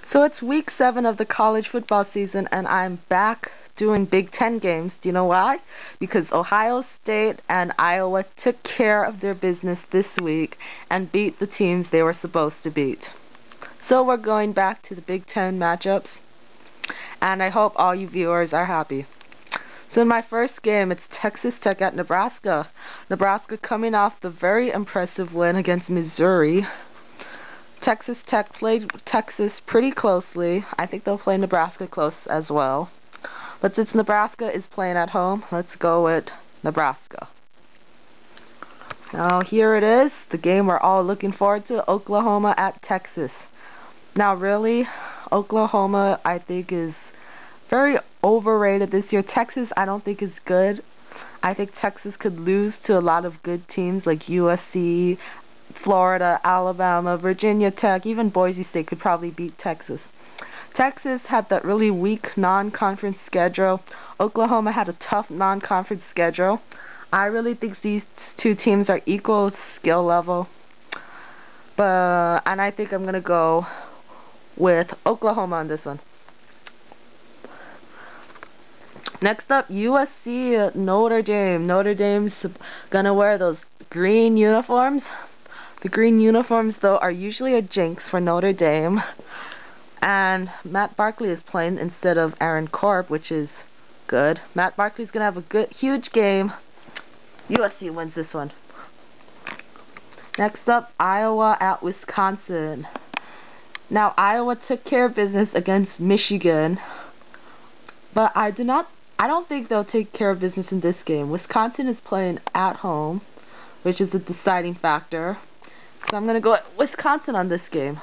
So it's week 7 of the college football season, and I'm back doing Big Ten games. Do you know why? Because Ohio State and Iowa took care of their business this week and beat the teams they were supposed to beat. So we're going back to the Big Ten matchups, and I hope all you viewers are happy. So in my first game, it's Texas Tech at Nebraska. Nebraska coming off the very impressive win against Missouri. Texas Tech played Texas pretty closely. I think they'll play Nebraska close as well. But since Nebraska is playing at home, let's go with Nebraska. Now here it is, the game we're all looking forward to, Oklahoma at Texas. Now really, Oklahoma I think is very overrated this year. Texas I don't think is good. I think Texas could lose to a lot of good teams like USC, Florida, Alabama, Virginia Tech, even Boise State could probably beat Texas. Texas had that really weak non-conference schedule. Oklahoma had a tough non-conference schedule. I really think these two teams are equal skill level. And I think I'm going to go with Oklahoma on this one. Next up, USC Notre Dame. Notre Dame's going to wear those green uniforms. The green uniforms, though, are usually a jinx for Notre Dame. And Matt Barkley is playing instead of Aaron Corp, which is good. Matt Barkley's going to have a huge game. USC wins this one. Next up, Iowa at Wisconsin. Now, Iowa took care of business against Michigan. But I don't think they'll take care of business in this game. Wisconsin is playing at home, which is a deciding factor. So I'm going to go with Wisconsin on this game.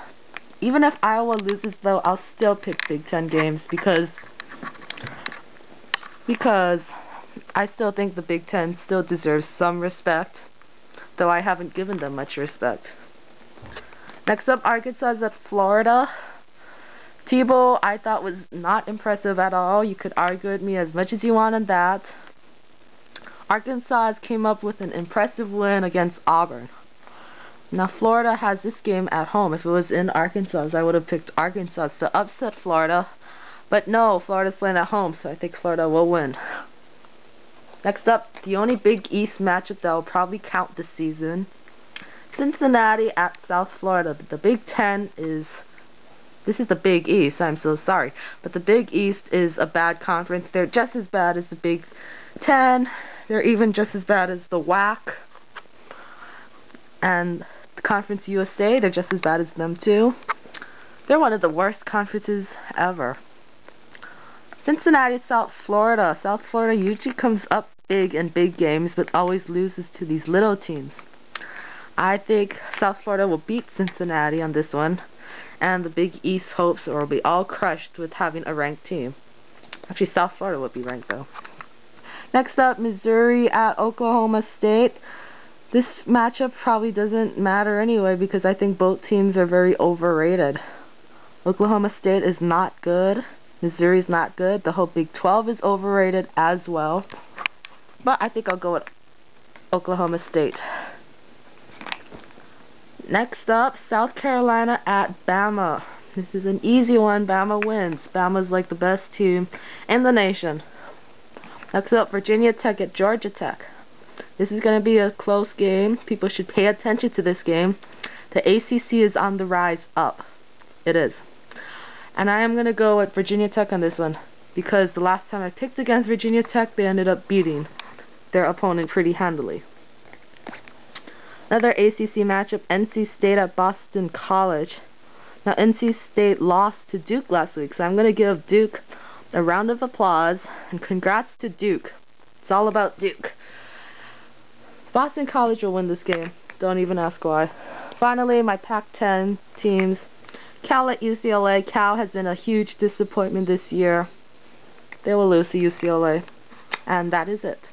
Even if Iowa loses, though, I'll still pick Big Ten games because I still think the Big Ten still deserves some respect, though I haven't given them much respect. Next up, Arkansas is at Florida. Tebow, I thought, was not impressive at all. You could argue with me as much as you want on that. Arkansas came up with an impressive win against Auburn. Now, Florida has this game at home. If it was in Arkansas, I would have picked Arkansas to upset Florida. But no, Florida's playing at home, so I think Florida will win. Next up, the only Big East matchup that will probably count this season. Cincinnati at South Florida. The Big Ten is... This is the Big East, I'm so sorry. But the Big East is a bad conference. They're just as bad as the Big Ten. They're even just as bad as the WAC. And the Conference USA, they're just as bad as them too. They're one of the worst conferences ever. Cincinnati, South Florida. South Florida usually comes up big in big games, but always loses to these little teams. I think South Florida will beat Cincinnati on this one. And the Big East hopes will be all crushed with having a ranked team. Actually, South Florida would be ranked though. Next up, Missouri at Oklahoma State. This matchup probably doesn't matter anyway because I think both teams are very overrated. Oklahoma State is not good. Missouri's not good. The whole Big 12 is overrated as well. But I think I'll go with Oklahoma State. Next up, South Carolina at Bama. This is an easy one. Bama wins. Bama's like the best team in the nation. Next up, Virginia Tech at Georgia Tech. This is going to be a close game. People should pay attention to this game. The ACC is on the rise up. It is. And I am going to go with Virginia Tech on this one because the last time I picked against Virginia Tech, they ended up beating their opponent pretty handily. Another ACC matchup, NC State at Boston College. Now, NC State lost to Duke last week, so I'm going to give Duke a round of applause and congrats to Duke. It's all about Duke. Boston College will win this game. Don't even ask why. Finally, my Pac-10 teams. Cal at UCLA. Cal has been a huge disappointment this year. They will lose to UCLA. And that is it.